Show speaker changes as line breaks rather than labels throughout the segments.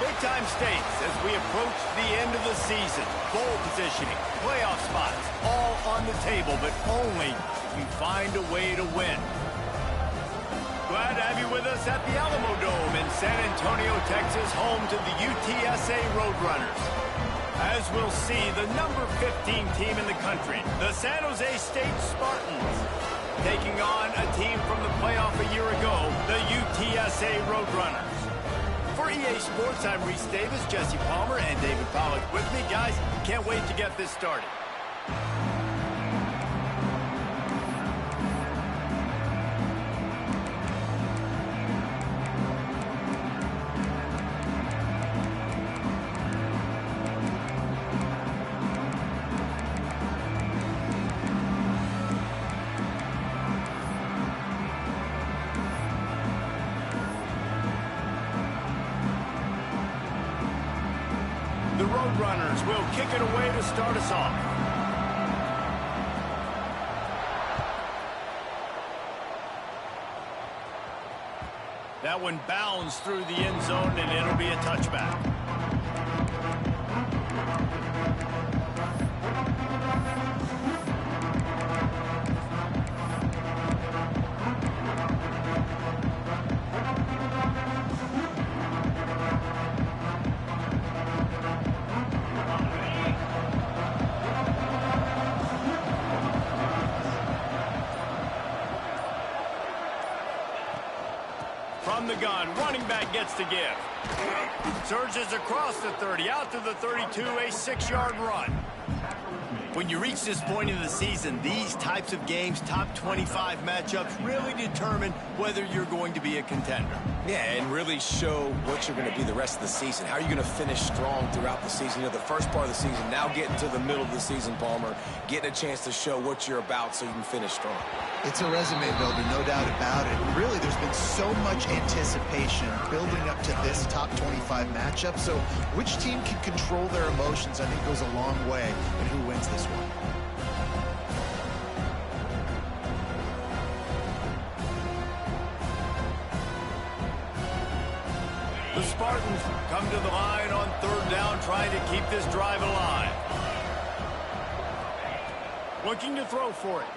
Big-time stakes as we approach the end of the season. Bowl positioning, playoff spots, all on the table, but only if you find a way to win. Glad to have you with us at the Alamo Dome in San Antonio, Texas, home to the UTSA Roadrunners. As we'll see, the number 15 team in the country, the San Jose State Spartans, taking on a team from the playoff a year ago, the UTSA Roadrunners. For EA Sports, I'm Reese Davis, Jesse Palmer, and David Pollack with me. Guys, can't wait to get this started. The Roadrunners will kick it away to start us off. That one bounds through the end zone, and it'll be a touchback. From the gun, running back gets to give. Surges across the 30, out to the 32, a 6-yard run. When you reach this point in the season, these types of games, top 25 matchups, really determine whether you're going to be a contender.
Yeah, and really show what you're going to be the rest of the season. How are you going to finish strong throughout the season? You know, the first part of the season, now getting to the middle of the season, Palmer, getting a chance to show what you're about so you can finish strong.
It's a resume builder, no doubt about it. Really, there's been so much anticipation building up to this top 25 matchup. So which team can control their emotions, I think, goes a long way in who wins this one.
The Spartans come to the line on third down, trying to keep this drive alive. Looking to throw for it.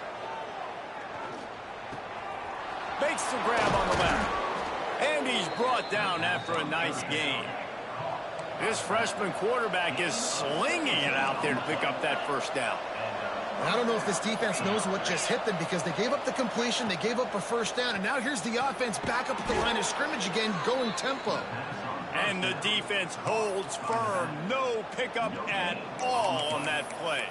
Makes the grab on the left. And he's brought down after a nice gain. This freshman quarterback is slinging it out there to pick up that first down.
And I don't know if this defense knows what just hit them, because they gave up the completion, they gave up a first down, and now here's the offense back up at the line of scrimmage again, going tempo.
And the defense holds firm. No pickup at all on that play.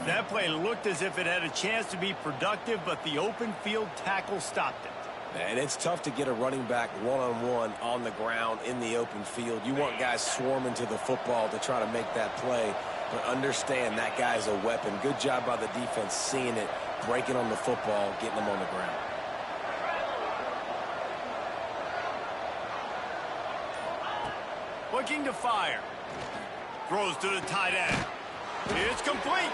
That play looked as if it had a chance to be productive, but the open field tackle stopped it.
And it's tough to get a running back one-on-one on the ground in the open field. You want guys swarming to the football to try to make that play, but understand that guy's a weapon. Good job by the defense seeing it, breaking on the football, getting him on the ground.
Looking to fire. Throws to the tight end. It's complete.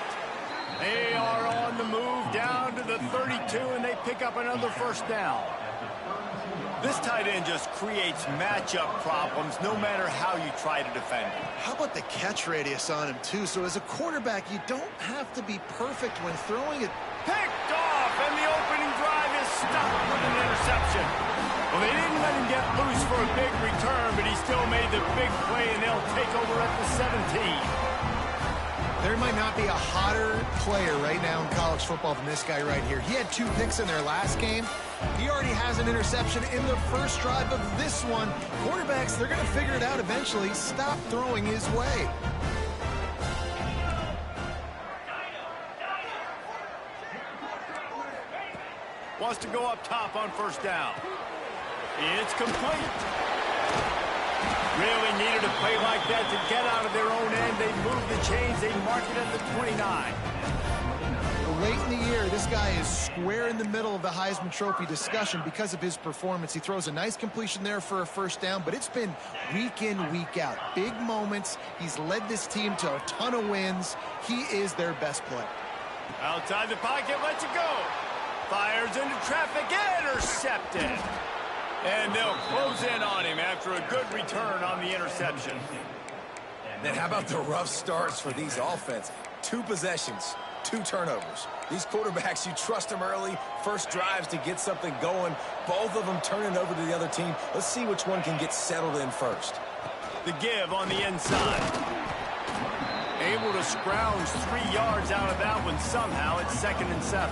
They are on the move down to the 32, and they pick up another first down. This tight end just creates matchup problems no matter how you try to defend him.
How about the catch radius on him, too? So as a quarterback, you don't have to be perfect when throwing it.
Picked off, and the opening drive is stopped with an interception. Well, they didn't let him get loose for a big return, but he still made the big play, and they'll take over at the 17.
There might not be a hotter player right now in college football than this guy right here. He had 2 picks in their last game. He already has an interception in the first drive of this one. Quarterbacks, they're going to figure it out eventually. Stop throwing his way.
Wants to go up top on first down. It's complete. Really needed a play like that to get out of their own end. They move the chains. They mark it at the 29.
Late in the year, this guy is square in the middle of the Heisman Trophy discussion because of his performance. He throws a nice completion there for a first down, but it's been week in, week out. Big moments. He's led this team to a ton of wins. He is their best player.
Outside the pocket, lets it go. Fires into traffic, intercepted. And they'll close in on him after a good return on the interception.
Then how about the rough starts for these offense? 2 possessions, 2 turnovers. These quarterbacks, you trust them early, first drives to get something going. Both of them turning over to the other team. Let's see which one can get settled in first.
The give on the inside. Able to scrounge 3 yards out of that one somehow. It's 2nd and 7.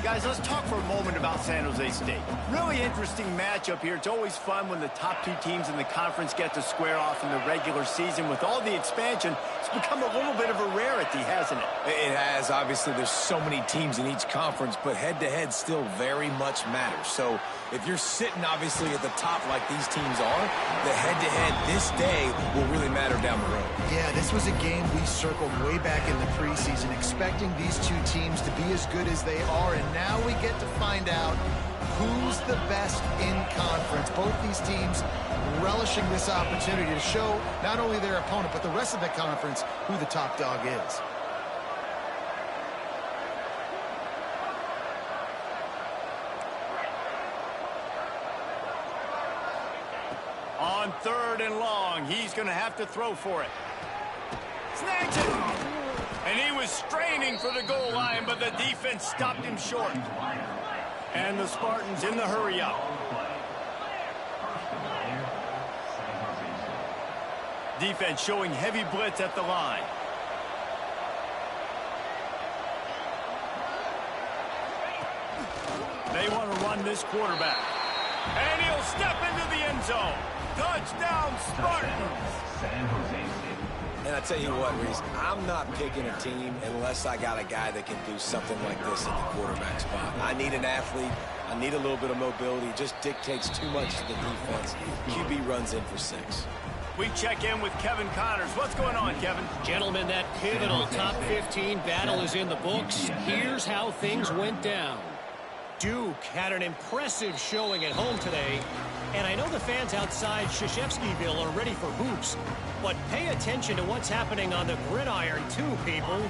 Guys, let's talk for a moment about San Jose State. Really interesting matchup here. It's always fun when the top 2 teams in the conference get to square off in the regular season. With all the expansion, it's become a little bit of a rarity, hasn't it?
It has. Obviously, there's so many teams in each conference, but head-to-head still very much matters. So if you're sitting, obviously, at the top like these teams are, the head-to-head this day will really matter down the road.
Yeah, this was a game we circled way back in the preseason, expecting these 2 teams to be as good as they are, and now we get to find out who's the best in conference. Both these teams relishing this opportunity to show not only their opponent, but the rest of the conference who the top dog is.
On 3rd and long, he's going to have to throw for it. Snags it! And he was straining for the goal line, but the defense stopped him short. And the Spartans in the hurry-up. Defense showing heavy blitz at the line. They want to run this quarterback. And he'll step into the end zone. Touchdown, Spartans!
And I tell you what, Reese, I'm not picking a team unless I got a guy that can do something like this at the quarterback spot. I need an athlete. I need a little bit of mobility. It just dictates too much to the defense. QB runs in for 6.
We check in with Kevin Connors. What's going on, Kevin?
Gentlemen, that pivotal top 15 battle is in the books. Here's how things went down. Duke had an impressive showing at home today, and I know the fans outside Krzyzewskiville are ready for hoops, but pay attention to what's happening on the gridiron too, people.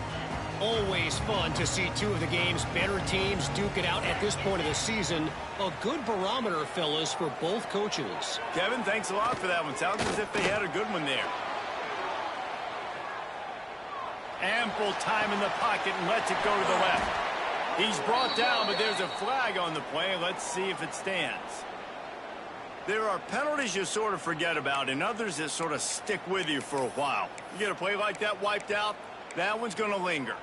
Always fun to see 2 of the game's better teams duke it out at this point of the season. A good barometer, fellas, for both coaches.
Kevin, thanks a lot for that one. Sounds as if they had a good one there. Ample time in the pocket and lets it go to the left. He's brought down, but there's a flag on the play. Let's see if it stands. There are penalties you sort of forget about and others that sort of stick with you for a while. You get a play like that wiped out, that one's going to linger.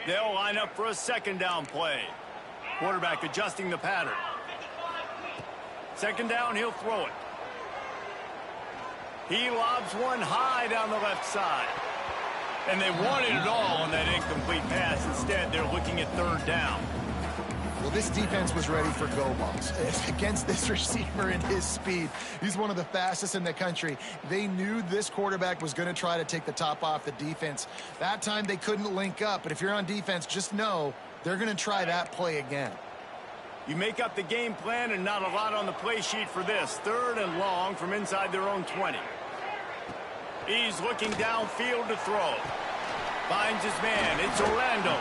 They'll line up for a 2nd down play. Quarterback adjusting the pattern. 2nd down, he'll throw it. He lobs one high down the left side. And they wanted it all on that incomplete pass. Instead, they're looking at 3rd down.
Well, this defense was ready for go balls. Against this receiver and his speed, he's one of the fastest in the country. They knew this quarterback was going to try to take the top off the defense. That time they couldn't link up, but if you're on defense, just know they're going to try that play again.
You make up the game plan and not a lot on the play sheet for this. 3rd and long from inside their own 20. He's looking downfield to throw. Finds his man. It's Orlando.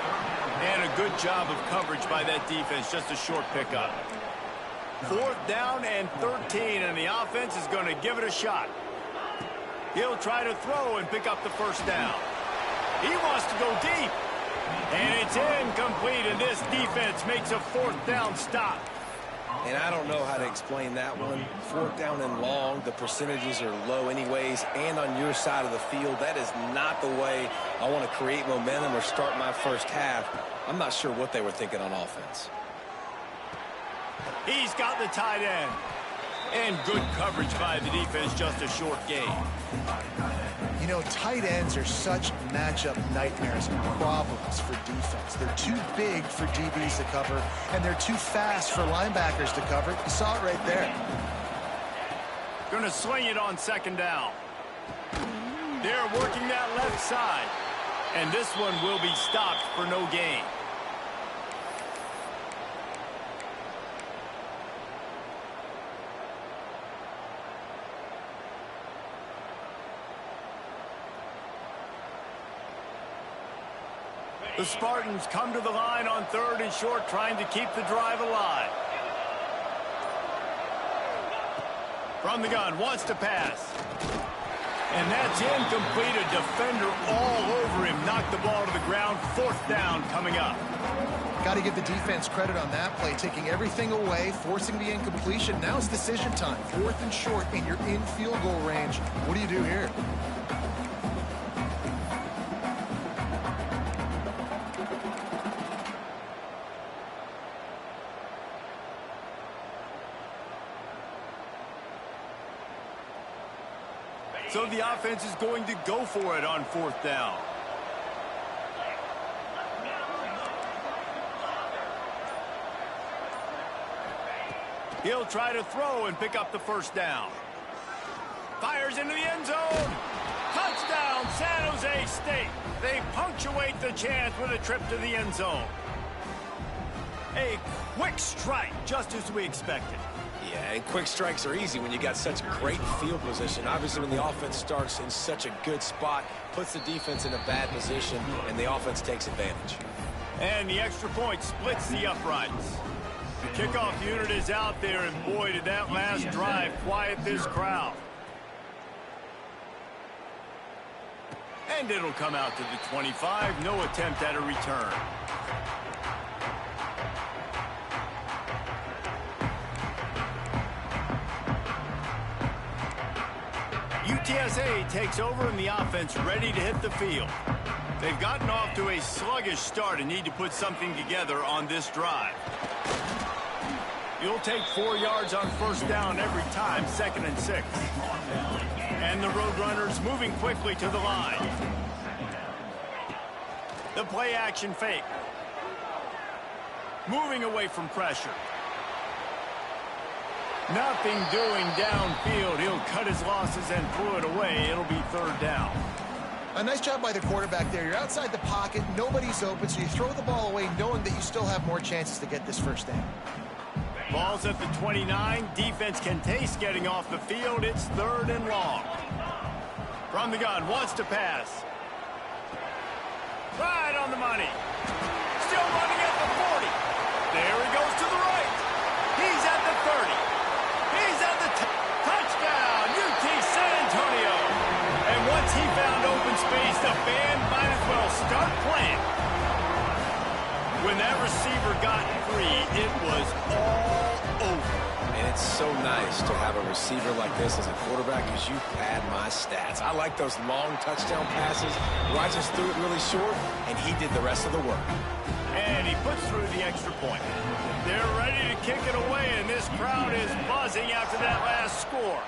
And a good job of coverage by that defense. Just a short pickup. 4th down and 13, and the offense is going to give it a shot. He'll try to throw and pick up the 1st down. He wants to go deep. And it's incomplete, and this defense makes a 4th down stop.
And I don't know how to explain that one. 4th down and long, the percentages are low anyways, and on your side of the field, that is not the way I want to create momentum or start my first half. I'm not sure what they were thinking on offense.
He's got the tight end. And good coverage by the defense, just a short gain.
You know, tight ends are such matchup nightmares and problems for defense. They're too big for DBs to cover, and they're too fast for linebackers to cover. You saw it right there.
Going to sling it on 2nd down. They're working that left side. And this one will be stopped for no gain. The Spartans come to the line on 3rd and short, trying to keep the drive alive. From the gun, wants to pass. And that's incomplete. A defender all over him. Knocked the ball to the ground. 4th down coming up.
Got to give the defense credit on that play, taking everything away, forcing the incompletion. Now it's decision time. 4th and short, and you're in field goal range. What do you do here?
So the offense is going to go for it on 4th down. He'll try to throw and pick up the 1st down. Fires into the end zone. Touchdown, San Jose State. They punctuate the chance with a trip to the end zone. A quick strike, just as we expected.
Yeah, and quick strikes are easy when you got such great field position. Obviously, when the offense starts in such a good spot, puts the defense in a bad position, and the offense takes advantage.
And the extra point splits the uprights. The kickoff unit is out there, and boy, did that last drive quiet this crowd. And it'll come out to the 25. No attempt at a return. UTSA takes over and the offense ready to hit the field. They've gotten off to a sluggish start and need to put something together on this drive. You'll take 4 yards on 1st down every time, 2nd and 6. And the Roadrunners moving quickly to the line. The play action fake. Moving away from pressure. Nothing doing downfield. He'll cut his losses and throw it away. It'll be 3rd down.
A nice job by the quarterback there. You're outside the pocket. Nobody's open, so you throw the ball away knowing that you still have more chances to get this 1st down.
Ball's at the 29. Defense can taste getting off the field. It's 3rd and long. From the gun, wants to pass. Right on the money. Still running at the 40. There he goes to the right. He's at the 30. He's at the touchdown. UT San Antonio. And once he found open space, the band might as well start playing. When that receiver got free, it was all over.
And it's so nice to have a receiver like this as a quarterback because you pad my stats. I like those long touchdown passes where I just threw it really short, and he did the rest of the work.
And he puts through the extra point. They're ready to kick it away, and this crowd is buzzing after that last score.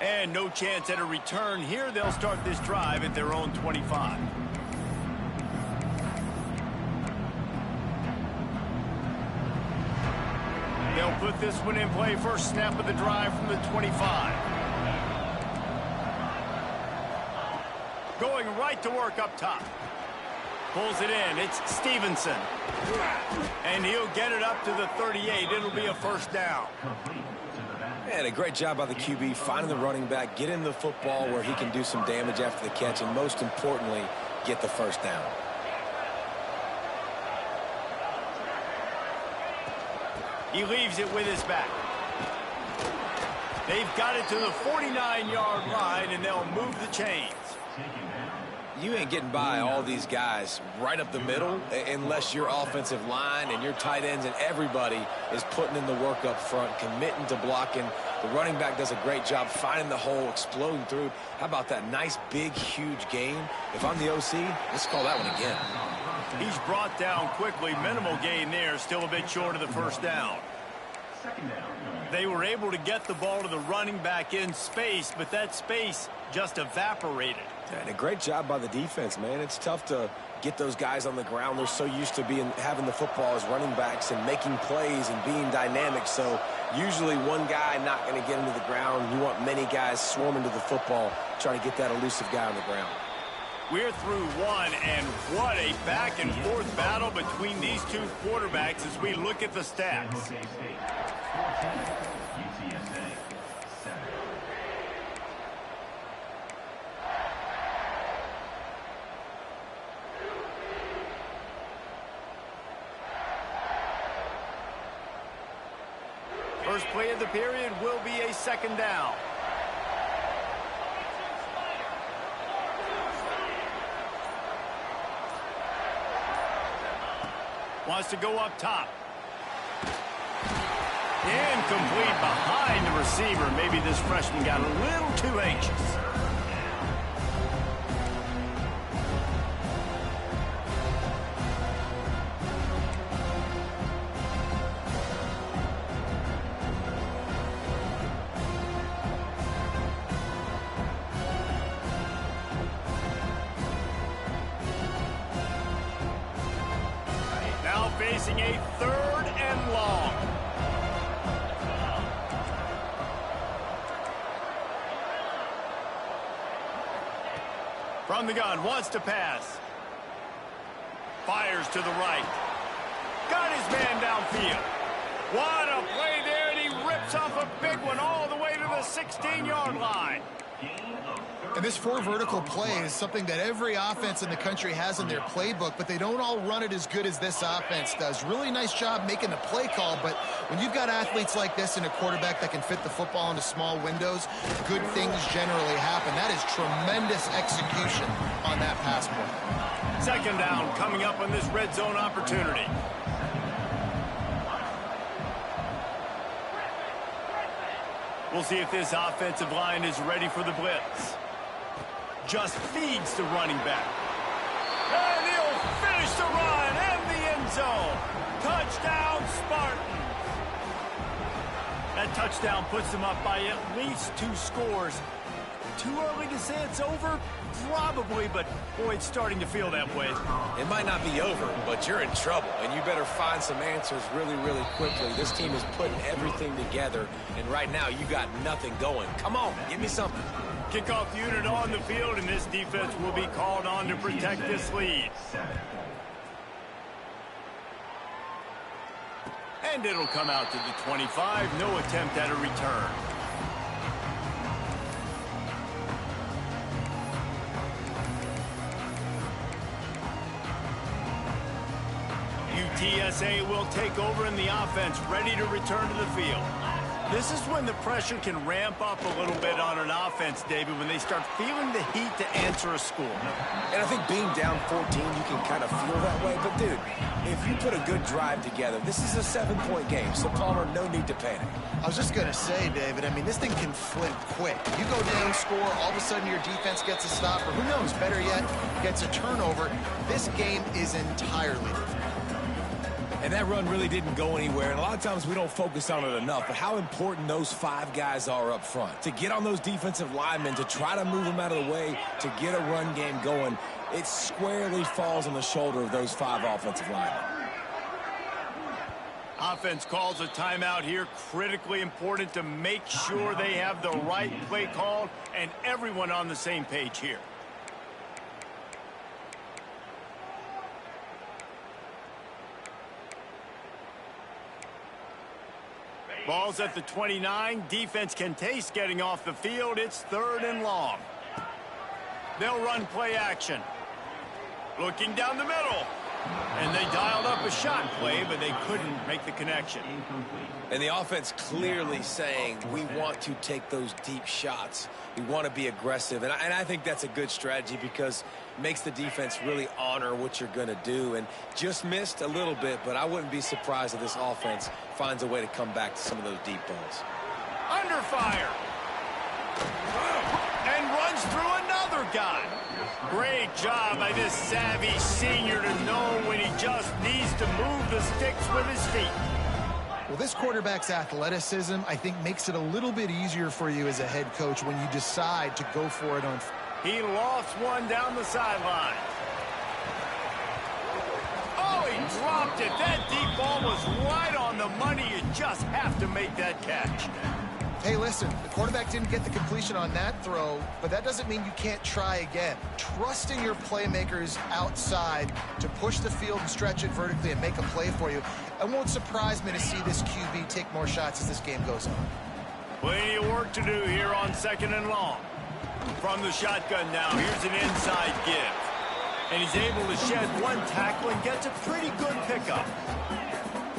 And no chance at a return here. They'll start this drive at their own 25. They'll put this one in play. First snap of the drive from the 25. Going right to work up top. Pulls it in. It's Stevenson. And he'll get it up to the 38. It'll be a 1st down.
And a great job by the QB finding the running back, getting the football where he can do some damage after the catch, and most importantly, get the 1st down.
He leaves it with his back. They've got it to the 49-yard line, and they'll move the chains.
You ain't getting by all these guys right up the middle unless your offensive line and your tight ends and everybody is putting in the work up front, committing to blocking. The running back does a great job finding the hole, exploding through. How about that nice, big, huge gain? If I'm the OC, let's call that one again.
He's brought down quickly. Minimal gain there. Still a bit short of the 1st down. They were able to get the ball to the running back in space, but that space just evaporated.
And a great job by the defense, man. It's tough to get those guys on the ground. They're so used to having the football as running backs and making plays and being dynamic. So usually one guy not going to get into the ground. You want many guys swarming to the football, trying to get that elusive guy on the ground.
We're through one, and what a back-and-forth battle between these two quarterbacks as we look at the stats. play of the period will be a second down. Wants to go up top. Incomplete behind the receiver. Maybe this freshman got a little too anxious. Now facing a 3rd and long. From the gun, wants to pass. Fires to the right. Got his man downfield. What a play there, and he rips off a big one all the way to the 16-yard line.
And this 4 vertical play is something that every offense in the country has in their playbook, but they don't all run it as good as this offense does. Really nice job making the play call, but when you've got athletes like this and a quarterback that can fit the football into small windows, good things generally happen. That is tremendous execution on that pass play.
Second down coming up on this red zone opportunity. We'll see if this offensive line is ready for the blitz. Just feeds the running back. And he'll finish the run and the end zone. Touchdown, Spartans. That touchdown puts them up by at least 2 scores. Too early to say it's over? Probably, but boy, it's starting to feel that way.
It might not be over, but you're in trouble, and you better find some answers really, really quickly. This team is putting everything together, and right now you got nothing going. Come on, give me something.
Kickoff unit on the field, and this defense will be called on to protect this lead. And it'll come out to the 25. No attempt at a return. UTSA will take over in the offense, ready to return to the field. This is when the pressure can ramp up a little bit on an offense, David, when they start feeling the heat to answer a score.
And I think being down 14, you can kind of feel that way. But, dude, if you put a good drive together, this is a 7-point game. So, Palmer, no need to panic.
I was just going to say, David, I mean, this thing can flip quick. You go down, score, all of a sudden your defense gets a stop, or who knows, better yet, gets a turnover. This game is entirely different.
And that run really didn't go anywhere, and a lot of times we don't focus on it enough, but how important those 5 guys are up front. To get on those defensive linemen, to try to move them out of the way, to get a run game going, it squarely falls on the shoulder of those 5 offensive linemen.
Offense calls a timeout here. Critically important to make sure they have the right play called and everyone on the same page here. Ball's at the 29. Defense can taste getting off the field. It's 3rd and long. They'll run play action. Looking down the middle. And they dialed up a shot play, but they couldn't make the connection.
And the offense clearly saying, we want to take those deep shots. We want to be aggressive. And I think that's a good strategy because it makes the defense really honor what you're going to do. And just missed a little bit, but I wouldn't be surprised if this offense finds a way to come back to some of those deep balls.
Under fire. And runs through another guy. Great job by this savvy senior to know when he just needs to move the sticks with his feet.
Well, this quarterback's athleticism, I think, makes it a little bit easier for you as a head coach when you decide to go for it on.
He lofts one down the sideline. Oh, he dropped it. That deep ball was right on the money. You just have to make that catch.
Hey, listen, the quarterback didn't get the completion on that throw, but that doesn't mean you can't try again. Trusting your playmakers outside to push the field and stretch it vertically and make a play for you. It won't surprise me to see this QB take more shots as this game goes on.
Plenty of work to do here on 2nd and long. From the shotgun now, here's an inside give. And he's able to shed one tackle and gets a pretty good pickup.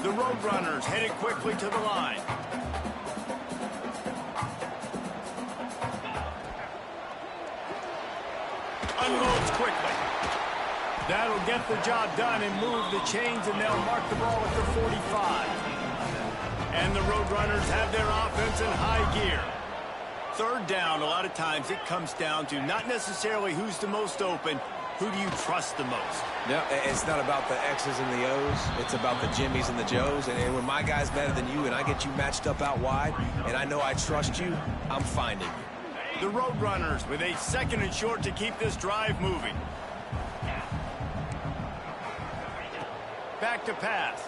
The Roadrunners headed quickly to the line. unloads quickly. That'll get the job done and move the chains, and they'll mark the ball at the 45. And the Roadrunners have their offense in high gear. Third down, a lot of times it comes down to not necessarily who's the most open, who do you trust the most?
Yeah, it's not about the X's and the O's. It's about the Jimmies and the Joes. And when my guy's better than you and I get you matched up out wide and I know I trust you, I'm finding you.
The Roadrunners with a 2nd and short to keep this drive moving. Back to pass.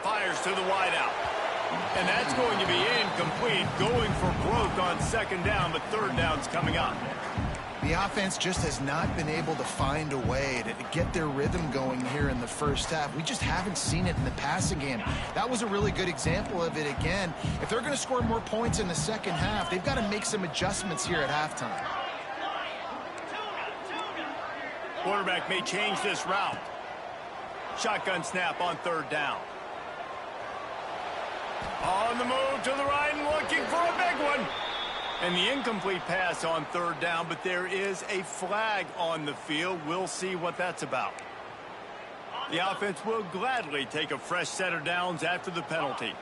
Fires to the wideout. And that's going to be incomplete, going for broke on 2nd down, but 3rd down's coming up.
The offense just has not been able to find a way to get their rhythm going here in the first half. We just haven't seen it in the passing game. That was a really good example of it again. If they're going to score more points in the second half, they've got to make some adjustments here at halftime.
Quarterback may change this route. Shotgun snap on 3rd down. On the move to the right and looking for a big one. And the incomplete pass on 3rd down, but there is a flag on the field. We'll see what that's about. The offense will gladly take a fresh set of downs after the penalty.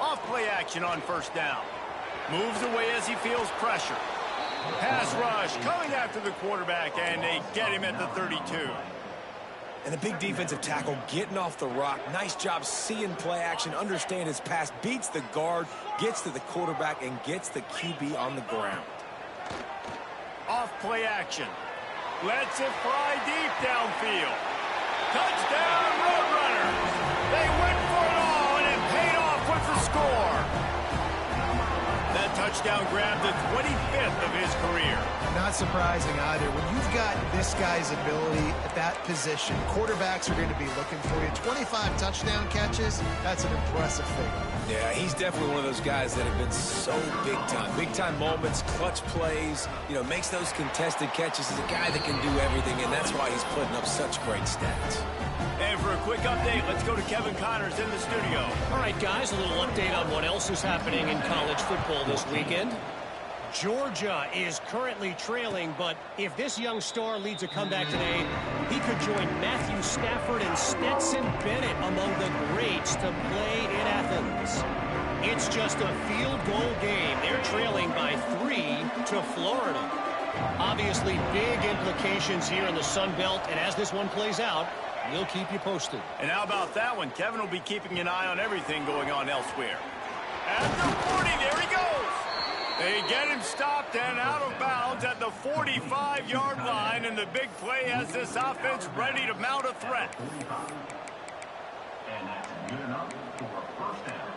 Off play action on 1st down. Moves away as he feels pressure. Pass rush coming after the quarterback, and they get him at the 32.
And the big defensive tackle getting off the rock. Nice job seeing play action, understand his pass, beats the guard, gets to the quarterback, and gets the QB on the ground.
Off play action. Lets it fly deep downfield. Touchdown, Roadrunners. They went for it all, and it paid off with the score. That touchdown grabbed the 25th of his career.
Not surprising either. When you've got this guy's ability at that position, quarterbacks are going to be looking for you. 25 touchdown catches, that's an impressive figure.
Yeah, he's definitely one of those guys that have been so big time. Big time moments, clutch plays, makes those contested catches. He's a guy that can do everything, and that's why he's putting up such great stats.
And for a quick update, let's go to Kevin Connors in the studio.
All right, guys, a little update on what else is happening in college football this weekend. Georgia is currently trailing, but if this young star leads a comeback today, he could join Matthew Stafford and Stetson Bennett among the greats to play in Athens. It's just a field goal game. They're trailing by 3 to Florida. Obviously, big implications here in the Sun Belt, and as this one plays out, we'll keep you posted.
And how about that one? Kevin will be keeping an eye on everything going on elsewhere. At the 40, there he goes. They get him stopped and out of bounds at the 45-yard line, and the big play has this offense ready to mount a threat.
And that's good enough for a 1st down.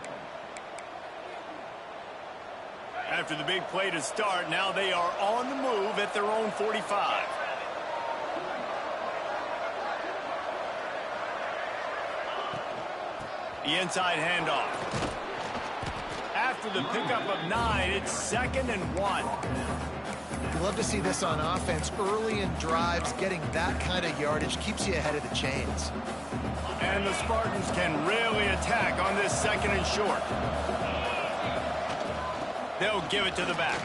After the big play to start, now they are on the move at their own 45. The inside handoff. After the pickup of 9, it's 2nd and 1.
You love to see this on offense. Early in drives, getting that kind of yardage keeps you ahead of the chains.
And the Spartans can really attack on this 2nd and short. They'll give it to the back.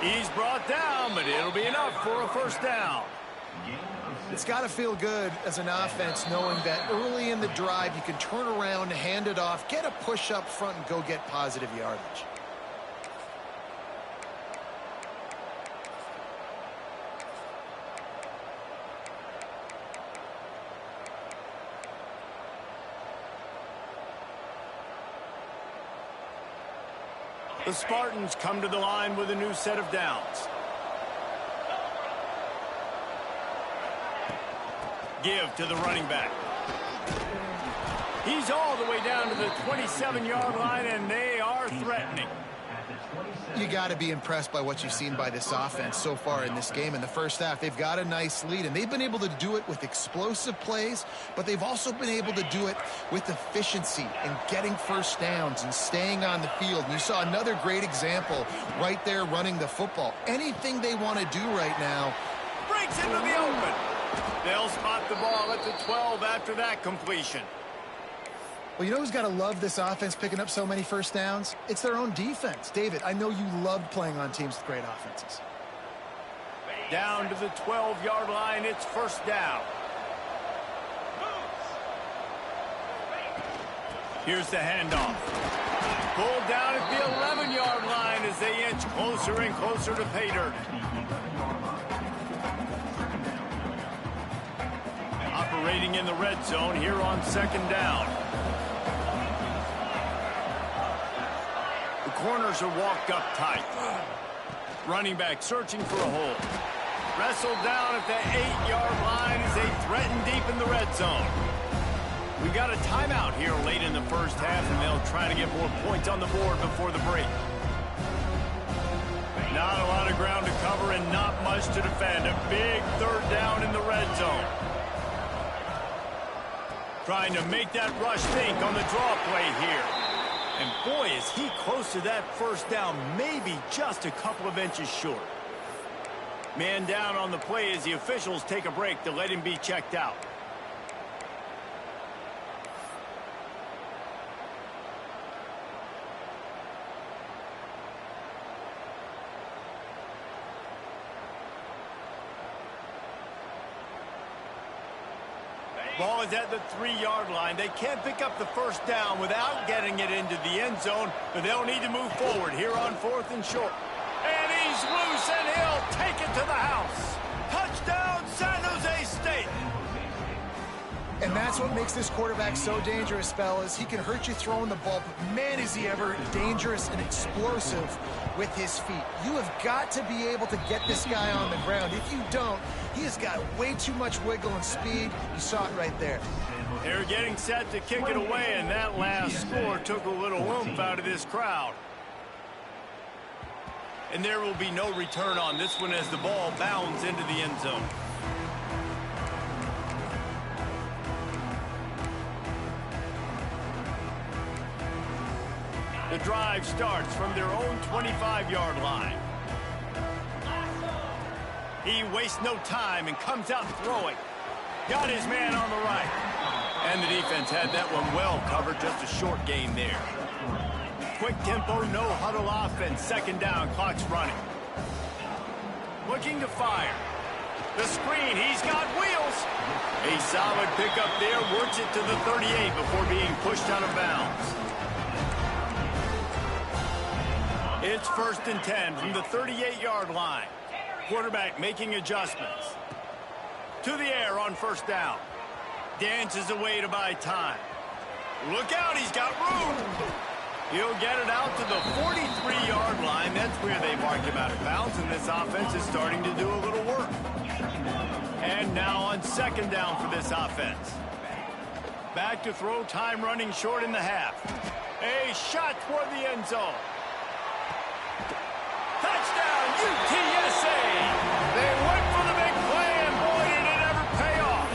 He's brought down, but it'll be enough for a 1st down.
It's got to feel good as an offense knowing that early in the drive you can turn around, hand it off, get a push up front, and go get positive yardage.
The Spartans come to the line with a new set of downs. Give to the running back. He's all the way down to the 27-yard line, and they are threatening.
You got to be impressed by what you've seen by this offense so far in this game. In the first half, they've got a nice lead, and they've been able to do it with explosive plays, but they've also been able to do it with efficiency and getting 1st downs and staying on the field. And you saw another great example right there running the football. Anything they want to do right now.
Breaks into the open. They'll spot the ball at the 12 after that completion.
Well, you know who's got to love this offense picking up so many first downs? It's their own defense. David, I know you loved playing on teams with great offenses.
Down to the 12-yard line, it's first down. Here's the handoff. Pulled down at the 11-yard line as they inch closer and closer to pay dirt. Operating in the red zone here on second down. The corners are walked up tight. Running back searching for a hole. Wrestled down at the 8-yard line as they threaten deep in the red zone. We got a timeout here late in the first half, and they'll try to get more points on the board before the break. Not a lot of ground to cover and not much to defend. A big third down in the red zone. Trying to make that rush think on the draw play here. And boy, is he close to that first down, maybe just a couple of inches short. Man down on the play as the officials take a break to let him be checked out. Ball is at the 3-yard line. They can't pick up the first down without getting it into the end zone, but they'll need to move forward here on 4th and short. And he's loose, and he'll take it to the house. Touchdown, San Jose State.
And that's what makes this quarterback so dangerous, fellas. He can hurt you throwing the ball, but man, is he ever dangerous and explosive with his feet. You have got to be able to get this guy on the ground. If you don't, he has got way too much wiggle and speed. You saw it right there.
They're getting set to kick it away, and that last score took a little oomph out of this crowd. And there will be no return on this one as the ball bounds into the end zone. The drive starts from their own 25-yard line. He wastes no time and comes out throwing. Got his man on the right. And the defense had that one well covered, just a short gain there. Quick tempo, no huddle offense. Second down, clock's running. Looking to fire. The screen, he's got wheels. A solid pickup there, works it to the 38 before being pushed out of bounds. It's 1st and 10 from the 38-yard line. Quarterback making adjustments. To the air on first down. Dances away to buy time. Look out, he's got room. He'll get it out to the 43-yard line. That's where they mark him out of bounds, and this offense is starting to do a little work. And now on second down for this offense. Back to throw, time running short in the half. A shot toward the end zone. Touchdown, UTSA! They went for the big play, and boy, did it ever pay off.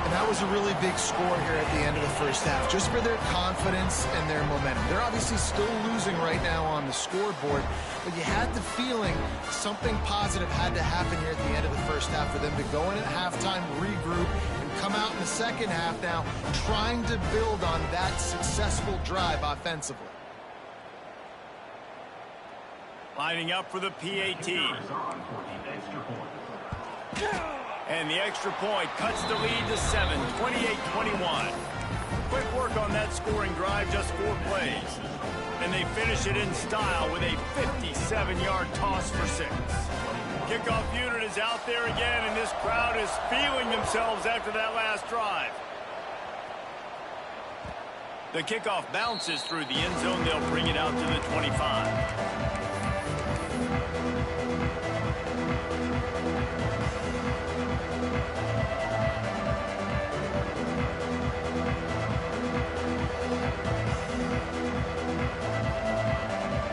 And that was a really big score here at the end of the first half, just for their confidence and their momentum. They're obviously still losing right now on the scoreboard, but you had the feeling something positive had to happen here at the end of the first half for them to go in at halftime, regroup, and come out in the second half now trying to build on that successful drive offensively.
Lining up for the PAT. And the extra point cuts the lead to 7, 28-21. Quick work on that scoring drive, just 4 plays. And they finish it in style with a 57-yard toss for 6. Kickoff unit is out there again, and this crowd is feeling themselves after that last drive. The kickoff bounces through the end zone. They'll bring it out to the 25.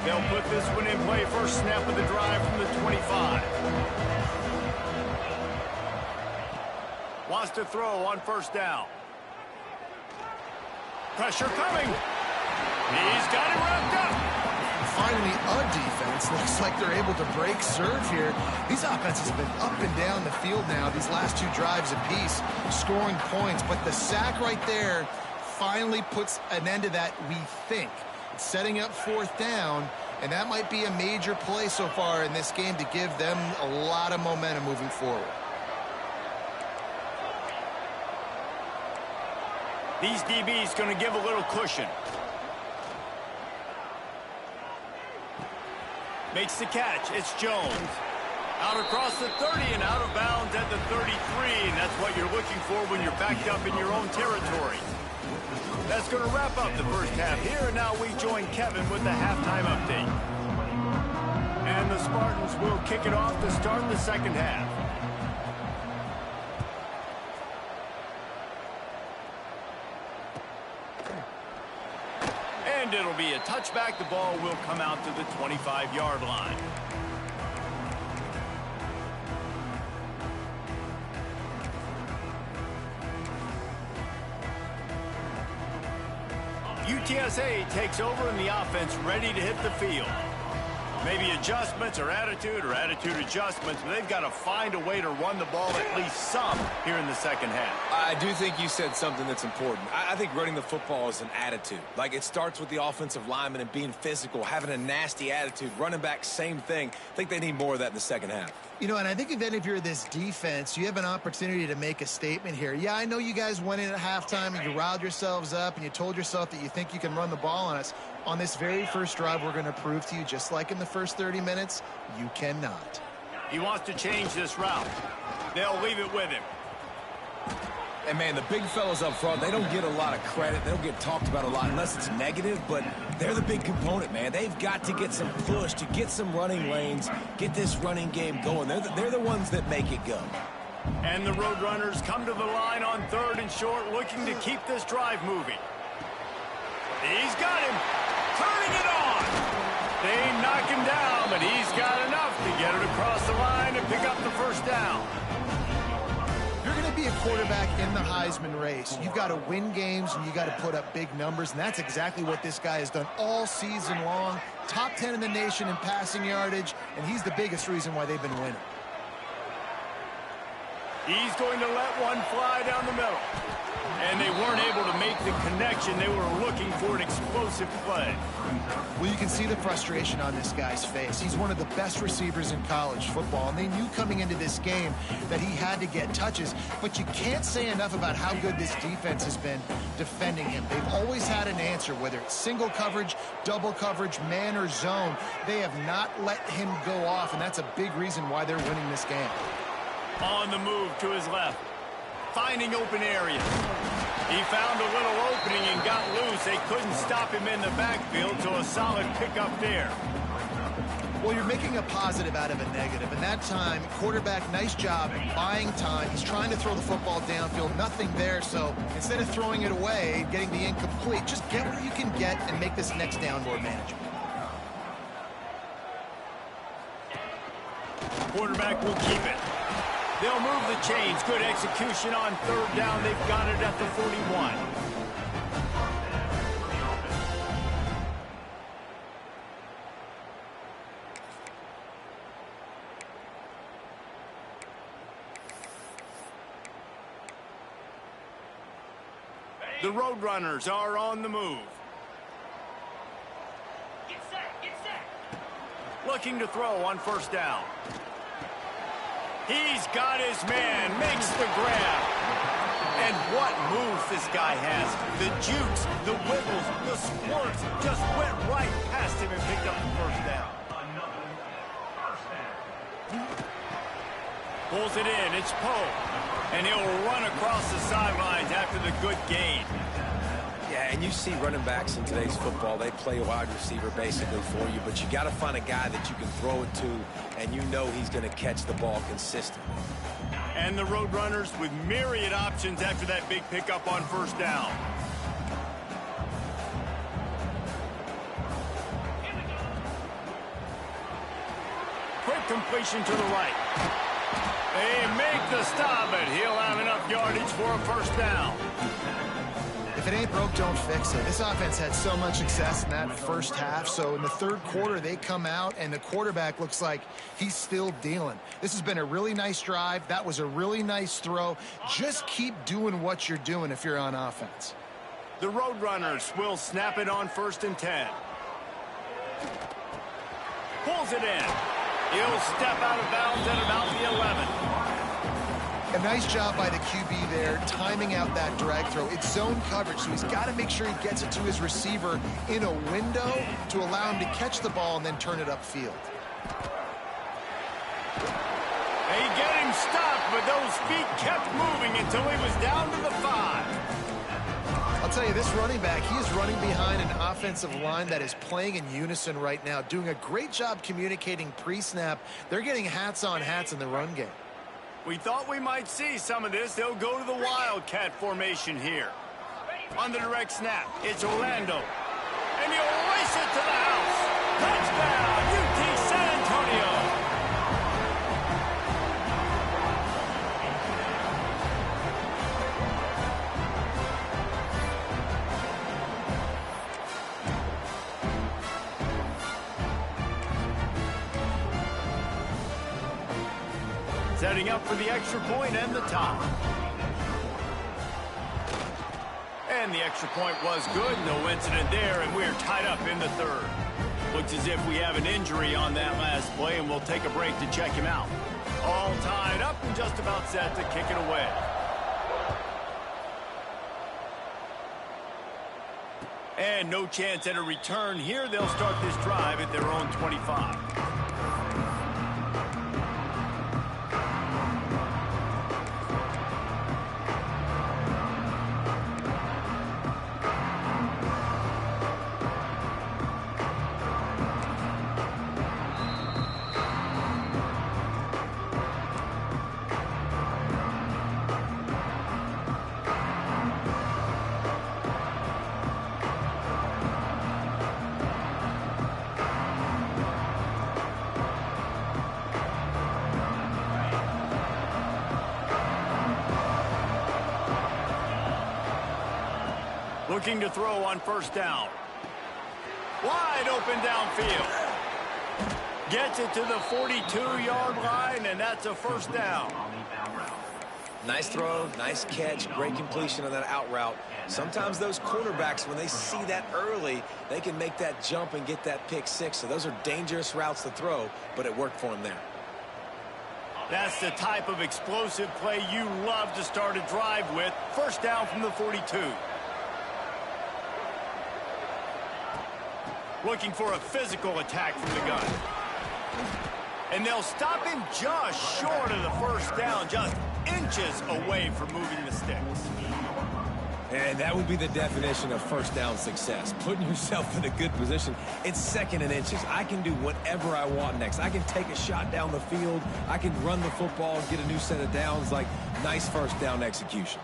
They'll put this one in play. First snap of the drive from the 25. Wants to throw on first down. Pressure coming. He's got it wrapped up.
Finally, a defense. Looks like they're able to break serve here. These offenses have been up and down the field now, these last 2 drives apiece, scoring points. But the sack right there finally puts an end to that, we think. It's setting up fourth down, and that might be a major play so far in this game to give them a lot of momentum moving forward.
These DBs going to give a little cushion. Makes the catch. It's Jones. Out across the 30 and out of bounds at the 33. And that's what you're looking for when you're backed up in your own territory. That's going to wrap up the first half here. And now we join Kevin with the halftime update. And the Spartans will kick it off to start the second half. And it'll be a touchback. The ball will come out to the 25-yard line. UTSA takes over in the offense, ready to hit the field. Maybe adjustments or attitude adjustments, but they've got to find a way to run the ball at least some here in the second half.
I do think you said something that's important. I think running the football is an attitude. Like, it starts with the offensive lineman and being physical, having a nasty attitude. Running back, same thing. I think they need more of that in the second half.
You know, and I think if you're this defense, you have an opportunity to make a statement here. Yeah, I know you guys went in at halftime and you riled yourselves up and you told yourself that you think you can run the ball on us. On this very first drive, we're going to prove to you, just like in the first 30 minutes, you cannot.
He wants to change this route. They'll leave it with him.
And, man, the big fellas up front, they don't get a lot of credit. They don't get talked about a lot unless it's negative, but they're the big component, man. They've got to get some push, to get some running lanes, get this running game going. They're the ones that make it go.
And the Roadrunners come to the line on 3rd and short, looking to keep this drive moving. He's got him. Turning it on. They knock him down, but he's got enough to get it across the line and pick up the first down.
You're going to be a quarterback in the Heisman race. You've got to win games and you got to put up big numbers, and that's exactly what this guy has done all season long. Top 10 in the nation in passing yardage, and he's the biggest reason why they've been winning.
He's going to let one fly down the middle. And they weren't able to make the connection. They were looking for an explosive play.
Well, you can see the frustration on this guy's face. He's one of the best receivers in college football, and they knew coming into this game that he had to get touches. But you can't say enough about how good this defense has been defending him. They've always had an answer, whether it's single coverage, double coverage, man or zone. They have not let him go off, and that's a big reason why they're winning this game.
On the move to his left. Finding open areas. He found a little opening and got loose. They couldn't stop him in the backfield, so a solid pickup there.
Well, you're making a positive out of a negative, and that time, quarterback, nice job buying time. He's trying to throw the football downfield, nothing there, so instead of throwing it away, getting the incomplete, just get what you can get and make this next down more manageable.
Quarterback will keep it. They'll move the chains. Good execution on 3rd down. They've got it at the 41. The Roadrunners are on the move.
Get set.
Looking to throw on 1st down. He's got his man, makes the grab. And what moves this guy has. The jukes, the wiggles, the squirts just went right past him and picked up the 1st down. Pulls it in, it's Poe. And he'll run across the sidelines after the good gain.
Yeah, and you see running backs in today's football, they play wide receiver basically for you, but you got to find a guy that you can throw it to, and you know he's going to catch the ball consistently.
And the Roadrunners with myriad options after that big pickup on 1st down. Quick completion to the right. They make the stop, but he'll have enough yardage for a 1st down.
If it ain't broke, don't fix it. This offense had so much success in that first half, so in the 3rd quarter, they come out, and the quarterback looks like he's still dealing. This has been a really nice drive. That was a really nice throw. Just keep doing what you're doing if you're on offense.
The Roadrunners will snap it on 1st and 10. Pulls it in. He'll step out of bounds at about the 11.
A nice job by the QB there, timing out that drag throw. It's zone coverage, so he's got to make sure he gets it to his receiver in a window to allow him to catch the ball and then turn it upfield.
They get him stopped, but those feet kept moving until he was down to the 5.
I'll tell you, this running back, he is running behind an offensive line that is playing in unison right now, doing a great job communicating pre-snap. They're getting hats on hats in the run game.
We thought we might see some of this. They'll go to the Wildcat formation here. On the direct snap, it's Orlando. And he'll race it to the house. Touchdown, UT San Antonio. Setting up for the extra point and the top. And the extra point was good. No incident there, and we're tied up in the 3rd. Looks as if we have an injury on that last play, and we'll take a break to check him out. All tied up and just about set to kick it away. And no chance at a return here. They'll start this drive at their own 25. Looking to throw on 1st down. Wide open downfield. Gets it to the 42-yard line, and that's a 1st down.
Nice throw, nice catch, great completion on that out route. Sometimes those cornerbacks, when they see that early, they can make that jump and get that pick 6. So those are dangerous routes to throw, but it worked for him there.
That's the type of explosive play you love to start a drive with. 1st down from the 42. Looking for a physical attack from the gun. And they'll stop him just short of the 1st down, just inches away from moving the sticks.
And that would be the definition of 1st down success. Putting yourself in a good position. It's 2nd and inches. I can do whatever I want next. I can take a shot down the field. I can run the football and get a new set of downs. Like, nice 1st down execution.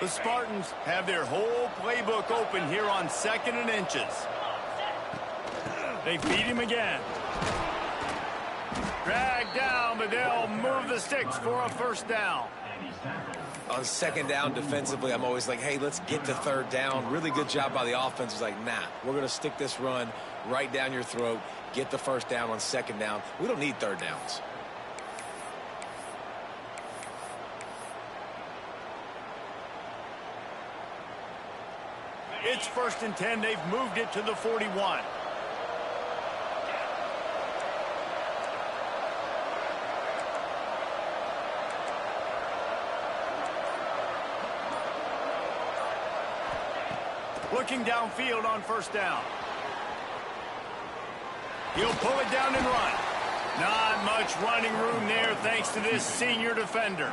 The Spartans have their whole playbook open here on 2nd and inches. They beat him again. Drag down, but they'll move the sticks for a 1st down.
On 2nd down defensively, I'm always like, hey, let's get to 3rd down. Really good job by the offense. It's like, nah, we're going to stick this run right down your throat, get the 1st down on 2nd down. We don't need 3rd downs.
It's 1st and 10. They've moved it to the 41. Looking downfield on 1st down. He'll pull it down and run. Not much running room there thanks to this senior defender.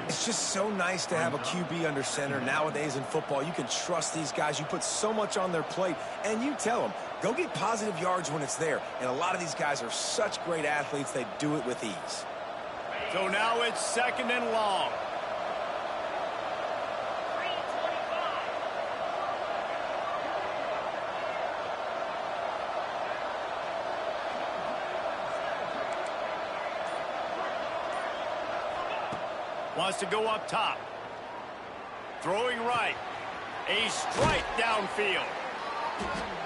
It's just so nice to have a QB under center. Nowadays in football, you can trust these guys. You put so much on their plate, and you tell them, go get positive yards when it's there. And a lot of these guys are such great athletes, they do it with ease.
So now it's 2nd and long. Wants to go up top. Throwing right. A strike downfield.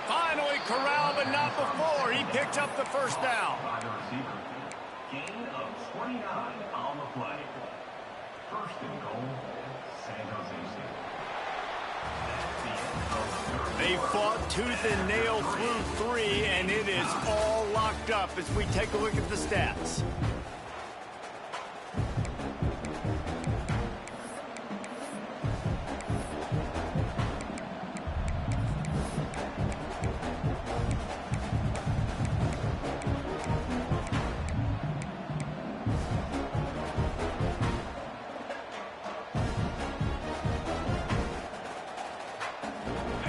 Finally corralled, but not before. He picked up the 1st down.
Gain of 29 on the play. 1st and goal, San Jose State.
They fought tooth and nail through 3, and it is all locked up as we take a look at the stats.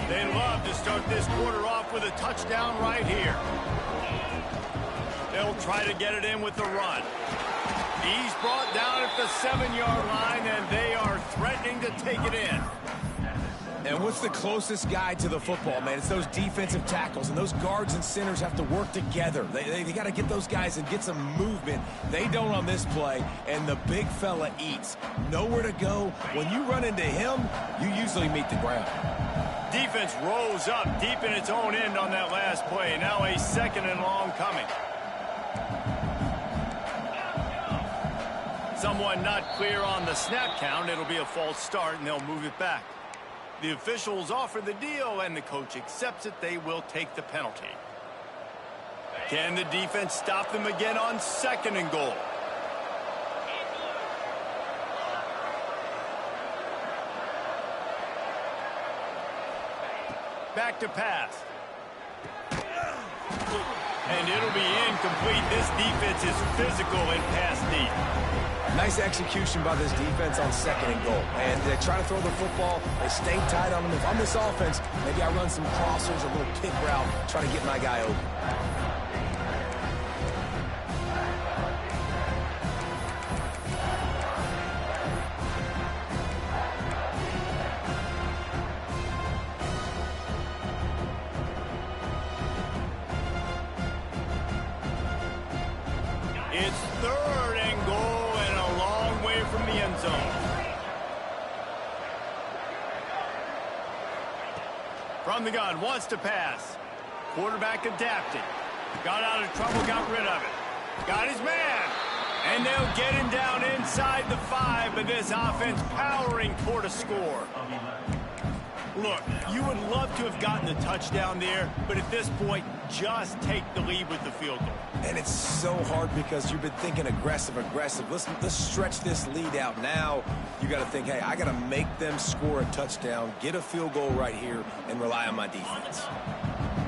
They love to start this quarter off with a touchdown right here. They'll try to get it in with the run. He's brought down at the 7-yard line, and they are threatening to take it in.
And what's the closest guy to the football, man? It's those defensive tackles, and those guards and centers have to work together. They got to get those guys and get some movement. They don't on this play, and the big fella eats. Nowhere to go. When you run into him, you usually meet the ground.
Defense rose up deep in its own end on that last play. Now a 2nd and long coming. Someone not clear on the snap count. It'll be a false start, and they'll move it back. The officials offer the deal, and the coach accepts it. They will take the penalty. Can the defense stop them again on 2nd and goal? Back to pass. And it'll be incomplete. This defense is physical and pass deep.
Nice execution by this defense on 2nd and goal. And they try to throw the football. They stay tight on them. If I'm this offense, maybe I run some crossers, a little pick route, try to get my guy open.
It's 3rd and goal and a long way from the end zone. From the gun, wants to pass. Quarterback adapting. Got out of trouble, got rid of it. Got his man. And they'll get him down inside the 5, but this offense powering toward a score. Look, you would love to have gotten the touchdown there, but at this point, just take the lead with the field goal.
And it's so hard because you've been thinking aggressive. Let's stretch this lead out. Now you got to think, hey, I got to make them score a touchdown, get a field goal right here, and rely on my defense.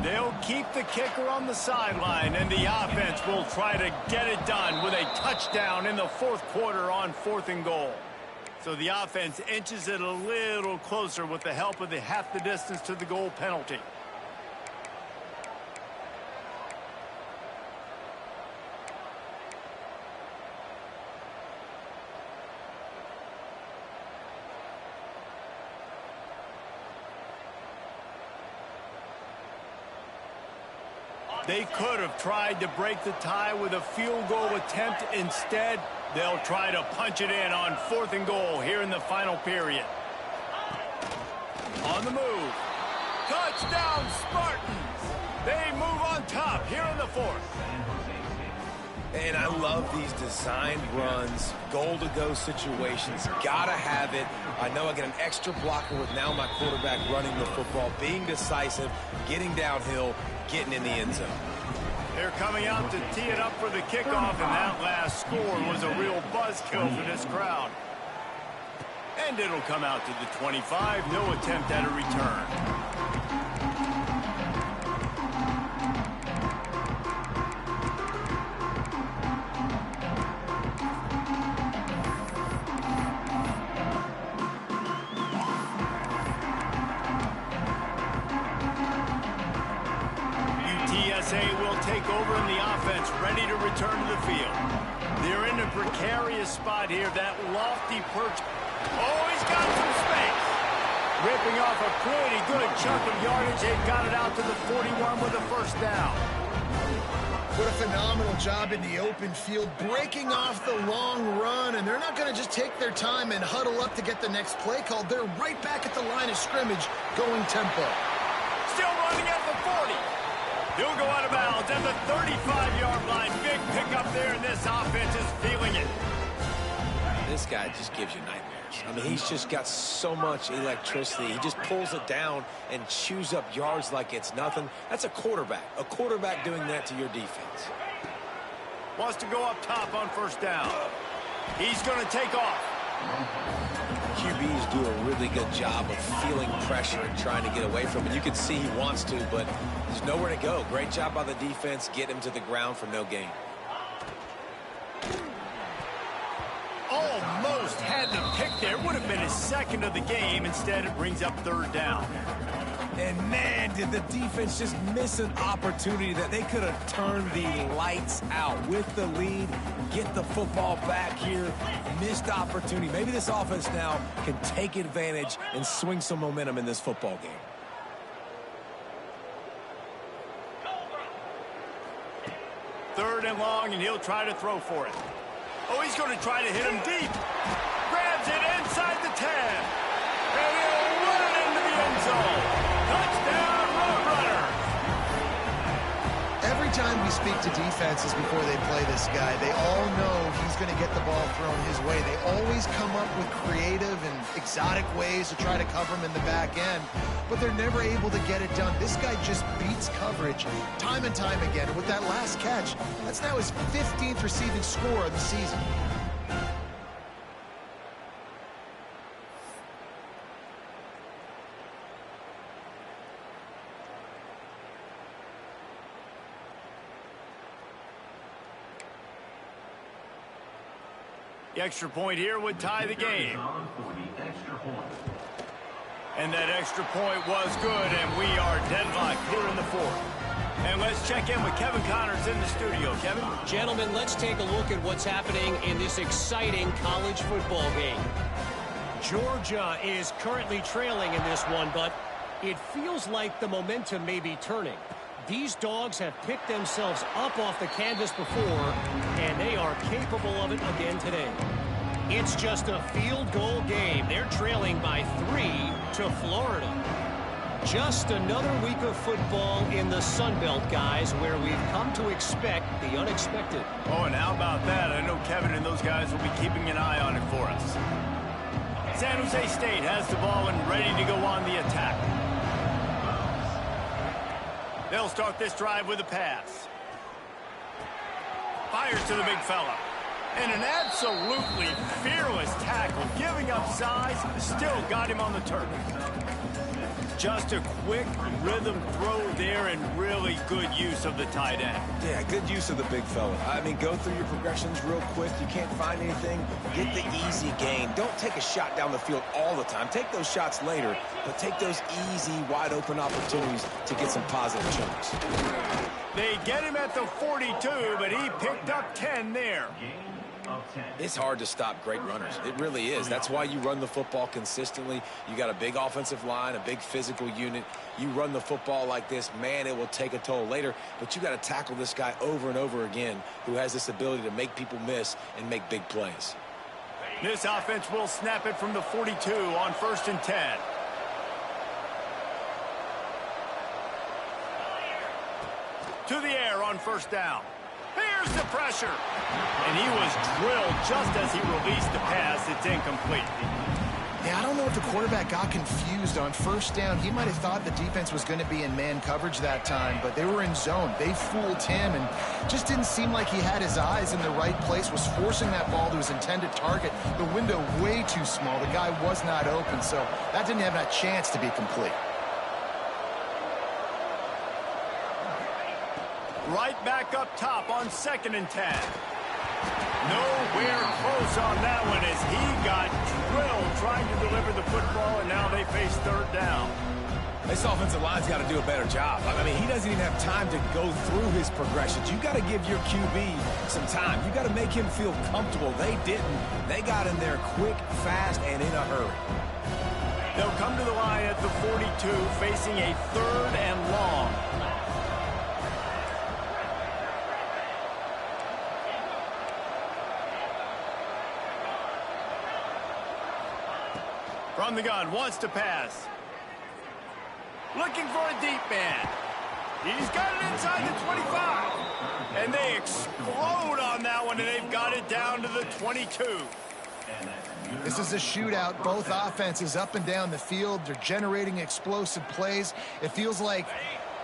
They'll keep the kicker on the sideline, and the offense will try to get it done with a touchdown in the 4th quarter on 4th and goal. So the offense inches it a little closer with the help of the half the distance to the goal penalty. They could have tried to break the tie with a field goal attempt. Instead, they'll try to punch it in on 4th and goal here in the final period. On the move. Touchdown, Spartans! They move on top here in the 4th.
And I love these designed runs, goal-to-go situations. Gotta have it. I know I get an extra blocker with now my quarterback running the football, being decisive, getting downhill, getting in the end zone.
They're coming out to tee it up for the kickoff, and that last score was a real buzzkill for this crowd. And it'll come out to the 25. No attempt at a return. Will take over in the offense, ready to return to the field. They're in a precarious spot here. That lofty perch. Oh, he's got some space. Ripping off a pretty good chunk of yardage. They've got it out to the 41 with a 1st down.
What a phenomenal job in the open field, breaking off the long run, and they're not going to just take their time and huddle up to get the next play called. They're right back at the line of scrimmage, going tempo.
Still running at the 40. He'll go out of bounds at the 35-yard line. Big pickup there, and this offense is feeling it.
This guy just gives you nightmares. yards. I mean, he's just got so much electricity. He just pulls it down and chews up yards like it's nothing. That's a quarterback doing that to your defense.
Wants to go up top on first down. He's going to take off.
QBs do a really good job of feeling pressure and trying to get away from it. You can see he wants to, but there's nowhere to go. Great job by the defense. Get him to the ground for no gain.
Almost had the pick there. Would have been his second of the game. Instead, it brings up third down.
And, man, did the defense just miss an opportunity that they could have turned the lights out with the lead, get the football back here. Missed opportunity. Maybe this offense now can take advantage and swing some momentum in this football game.
Third and long, and he'll try to throw for it. Oh, he's going to try to hit him deep. Grabs it inside the 10. And he'll run it into the end zone. Touchdown, Roadrunner.
Every time we speak to defenses before they play this guy, they all know he's going to get the ball thrown his way. They always come up with creative and exotic ways to try to cover him in the back end, but they're never able to get it done. This guy just beats coverage time and time again. And with that last catch, that's now his 15th receiving score of the season.
The extra point here would tie the game. And that extra point was good, and we are deadlocked here in the fourth. And let's check in with Kevin Connors in the studio. Kevin?
Gentlemen, let's take a look at what's happening in this exciting college football game. Georgia is currently trailing in this one, but it feels like the momentum may be turning. These dogs have picked themselves up off the canvas before, and they are capable of it again today. It's just a field goal game. They're trailing by 3 to Florida. Just another week of football in the Sun Belt, guys, where we've come to expect the unexpected.
Oh, and how about that? I know Kevin and those guys will be keeping an eye on it for us. San Jose State has the ball and ready to go on the attack. They'll start this drive with a pass. Fires to the big fella. And an absolutely fearless tackle, giving up size, still got him on the turf. Just a quick rhythm throw there and really good use of the tight end.
Yeah, good use of the big fella. I mean, go through your progressions real quick. You can't find anything. Get the easy gain. Don't take a shot down the field all the time. Take those shots later, but take those easy, wide-open opportunities to get some positive chunks.
They get him at the 42, but he picked up 10 there.
It's hard to stop great runners. It really is. That's why you run the football consistently. You got a big offensive line, a big physical unit. You run the football like this, man, it will take a toll later. But you got to tackle this guy over and over again who has this ability to make people miss and make big plays.
This offense will snap it from the 42 on 1st and 10. To the air on first down. Here's the pressure. And he was drilled just as he released the pass. It's incomplete.
Yeah, I don't know if the quarterback got confused on first down. He might have thought the defense was going to be in man coverage that time, but they were in zone. They fooled him and just didn't seem like he had his eyes in the right place, was forcing that ball to his intended target. The window way too small. The guy was not open, so that didn't have that chance to be complete.
Right back up top on 2nd and 10. Nowhere close on that one as he got drilled trying to deliver the football, and now they face 3rd down.
This offensive line's got to do a better job. I mean, he doesn't even have time to go through his progressions. You got to give your QB some time. You got to make him feel comfortable. They didn't. They got in there quick, fast, and in a hurry.
They'll come to the line at the 42, facing a 3rd and long. From the gun, wants to pass. Looking for a deep man. He's got it inside the 25. And they explode on that one, and they've got it down to the 22.
This is a shootout. Both offenses up and down the field. They're generating explosive plays. It feels like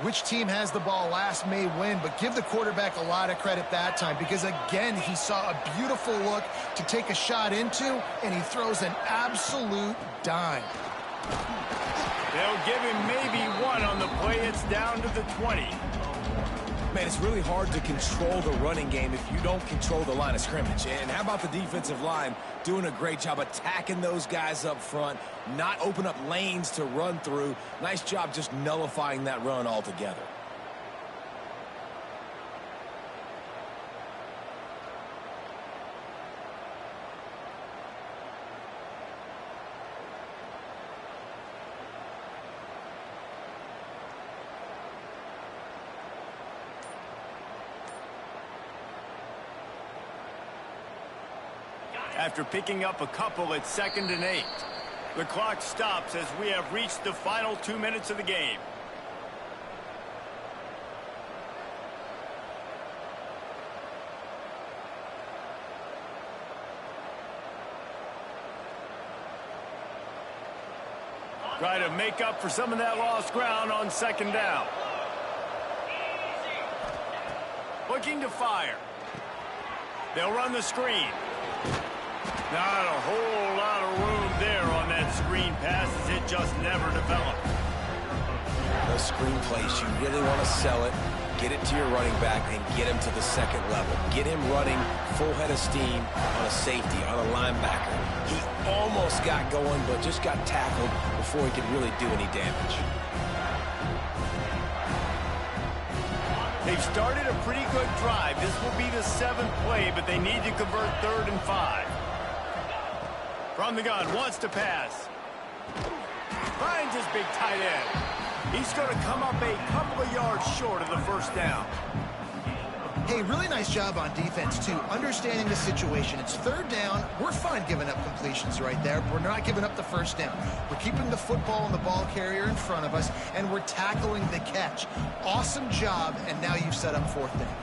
which team has the ball last may win, but give the quarterback a lot of credit that time because, again, he saw a beautiful look to take a shot into, and he throws an absolute dime.
They'll give him maybe one on the play. It's down to the 20.
Man, it's really hard to control the running game if you don't control the line of scrimmage. And how about the defensive line doing a great job attacking those guys up front, not open up lanes to run through. Nice job just nullifying that run altogether.
After picking up a couple, it's 2nd and 8. The clock stops as we have reached the final 2 minutes of the game. Try to make up for some of that lost ground on 2nd down. Looking to fire. They'll run the screen. Not a whole lot of room there on that screen pass as it just never developed.
Those screen plays, you really want to sell it, get it to your running back, and get him to the 2nd level. Get him running full head of steam on a safety, on a linebacker. He almost got going, but just got tackled before he could really do any damage.
They've started a pretty good drive. This will be the 7th play, but they need to convert 3rd and 5. From the gun, wants to pass. Finds his big tight end. He's going to come up a couple of yards short of the 1st down.
Hey, really nice job on defense, too, understanding the situation. It's 3rd down. We're fine giving up completions right there. We're not giving up the 1st down. We're keeping the football and the ball carrier in front of us, and we're tackling the catch. Awesome job, and now you've set up 4th down.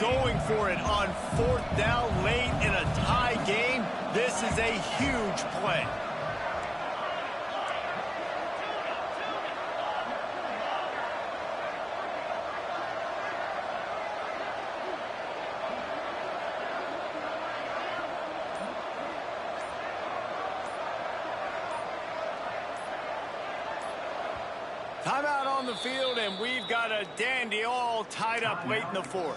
Going for it on 4th down late in a tie game. This is a huge play. Timeout on the field, and we've got a dandy all tied up late in the 4th.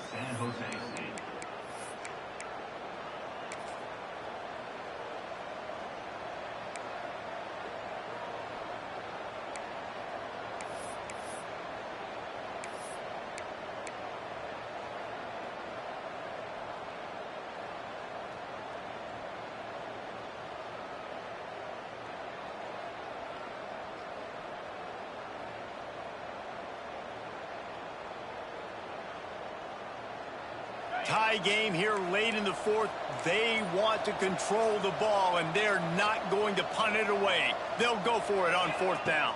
Tie game here late in the 4th. They want to control the ball, and they're not going to punt it away. They'll go for it on 4th down.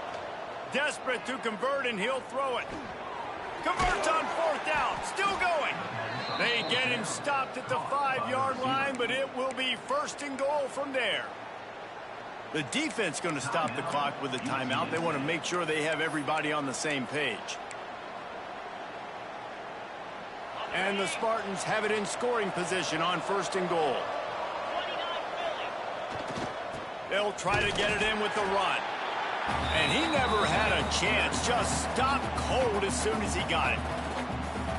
Desperate to convert, and he'll throw it. Converts on 4th down. Still going. They get him stopped at the 5-yard line, but it will be 1st and goal from there. The defense going to stop the clock with a timeout. They want to make sure they have everybody on the same page. And the Spartans have it in scoring position on 1st and goal. They'll try to get it in with the run. And he never had a chance. Just stopped cold as soon as he got it.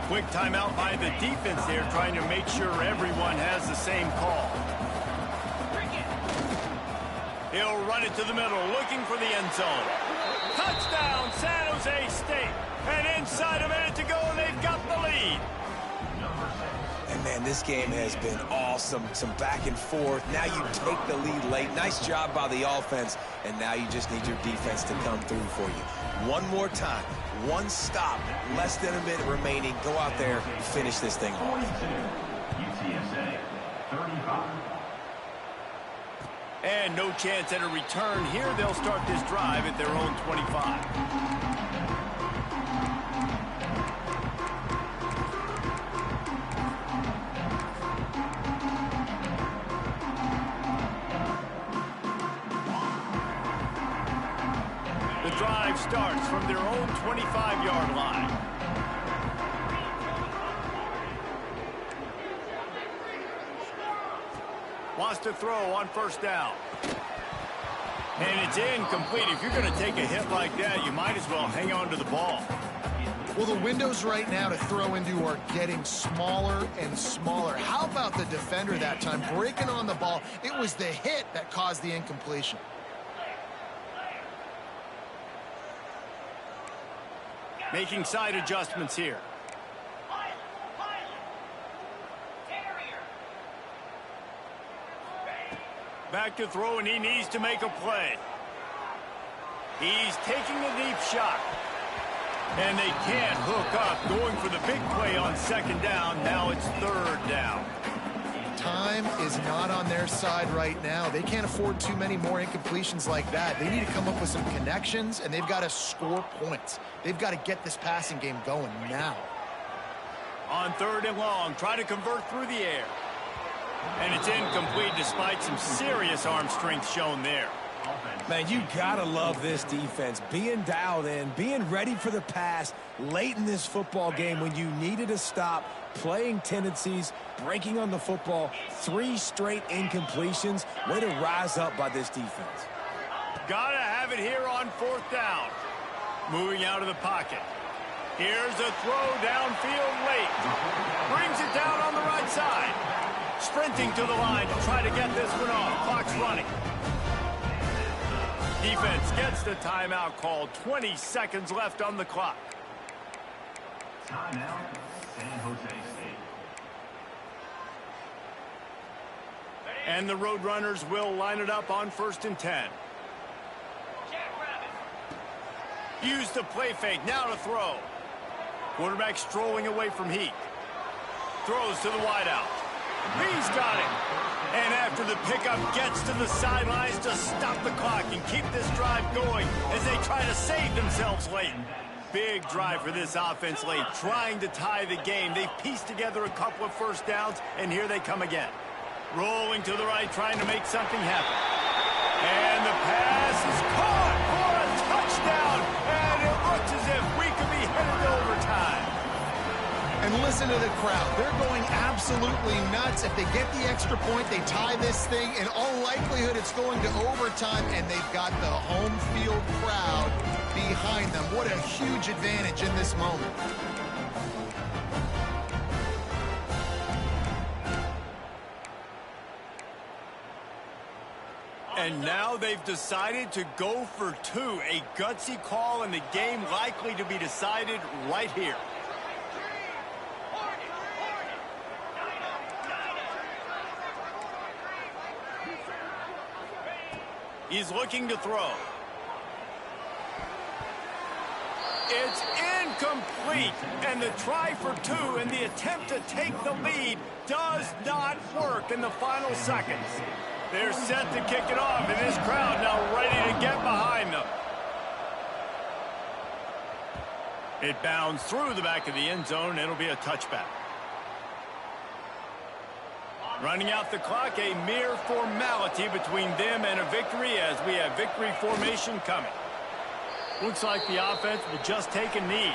Quick timeout by the defense there, trying to make sure everyone has the same call. He'll run it to the middle, looking for the end zone. Touchdown, San Jose State. And inside a minute to go, they've got the lead.
And, man, this game has been awesome. Some back and forth. Now you take the lead late. Nice job by the offense. And now you just need your defense to come through for you. One more time. One stop. Less than a minute remaining. Go out there and finish this thing off.
UTSA 35.
And no chance at a return here. They'll start this drive at their own 25. drive starts from their own 25-yard line. Wants to throw on first down. And it's incomplete. If you're going to take a hit like that, you might as well hang on to the ball.
Well, the windows right now to throw into are getting smaller and smaller. How about the defender that time breaking on the ball? It was the hit that caused the incompletion.
Making side adjustments here. Back to throw, and he needs to make a play. He's taking a deep shot. And they can't hook up, going for the big play on second down. Now it's third down.
Time is not on their side right now. They can't afford too many more incompletions like that. They need to come up with some connections, and they've got to score points. They've got to get this passing game going now.
On third and long, try to convert through the air. And it's incomplete despite some serious arm strength shown there.
Man, you gotta love this defense. Being dialed in, being ready for the pass late in this football game when you needed to stop, playing tendencies, breaking on the football, 3 straight incompletions. Way to rise up by this defense.
Gotta have it here on fourth down. Moving out of the pocket. Here's a throw downfield late. Brings it down on the right side. Sprinting to the line to try to get this one off. Clock's running. Defense gets the timeout called. 20 seconds left on the clock.
Timeout, San Jose State.
And the Roadrunners will line it up on 1st and 10. Use the play fake. Now to throw. Quarterback strolling away from heat. Throws to the wideout. He's got it. And after the pickup, gets to the sidelines to stop the clock and keep this drive going as they try to save themselves late. Big drive for this offense late, trying to tie the game. They've pieced together a couple of first downs, and here they come again. Rolling to the right, trying to make something happen. And the pass is caught for a touchdown, and it looks as if we could be headed to overtime.
And listen to the crowd. They're going absolutely nuts. If they get the extra point, they tie this thing. In all likelihood, it's going to overtime, and they've got the home field crowd behind them. What a huge advantage in this moment.
And now they've decided to go for 2. A gutsy call, and the game likely to be decided right here. He's looking to throw. It's incomplete, and the try for 2 and the attempt to take the lead does not work in the final seconds. They're set to kick it off, and this crowd now ready to get behind them. It bounds through the back of the end zone. It'll be a touchback. Running out the clock, a mere formality between them and a victory as we have victory formation coming. Looks like the offense will just take a knee.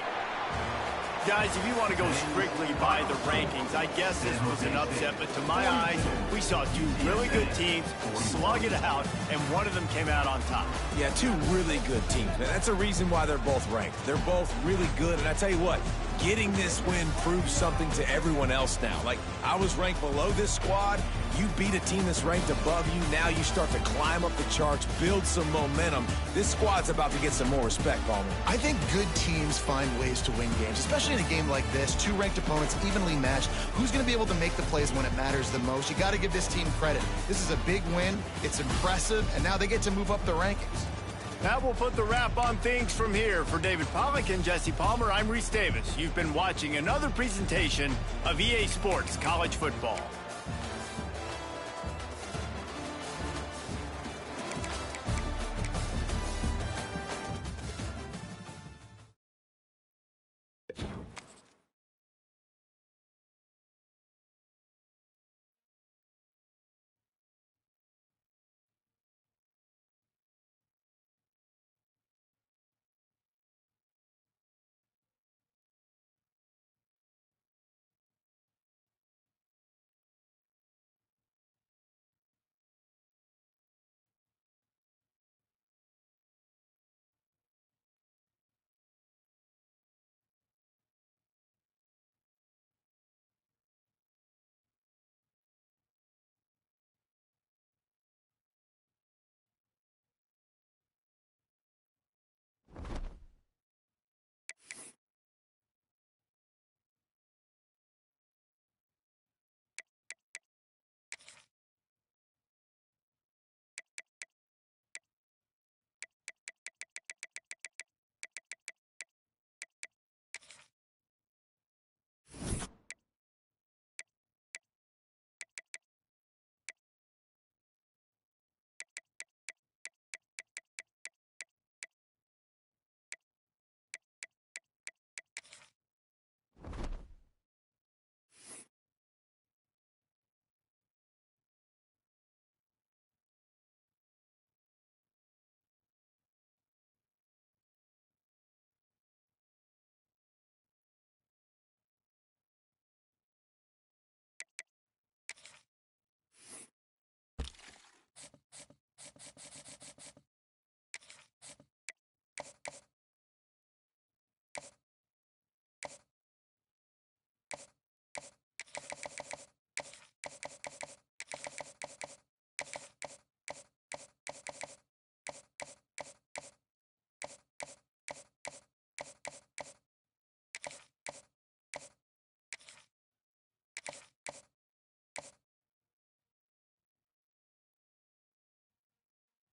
Guys, if you want to go strictly by the rankings, I guess this was an upset, but to my eyes, we saw 2 really good teams slug it out, and one of them came out on top.
Yeah, 2 really good teams, man. That's a reason why they're both ranked. They're both really good, and I tell you what, getting this win proves something to everyone else now. Like, I was ranked below this squad. You beat a team that's ranked above you. Now you start to climb up the charts, build some momentum. This squad's about to get some more respect, Palmer.
I think good teams find ways to win games, especially in a game like this. 2 ranked opponents, evenly matched. Who's going to be able to make the plays when it matters the most? You got to give this team credit. This is a big win. It's impressive, and now they get to move up the rankings.
That will put the wrap on things from here. For David Pollack and Jesse Palmer, I'm Reese Davis. You've been watching another presentation of EA Sports College Football.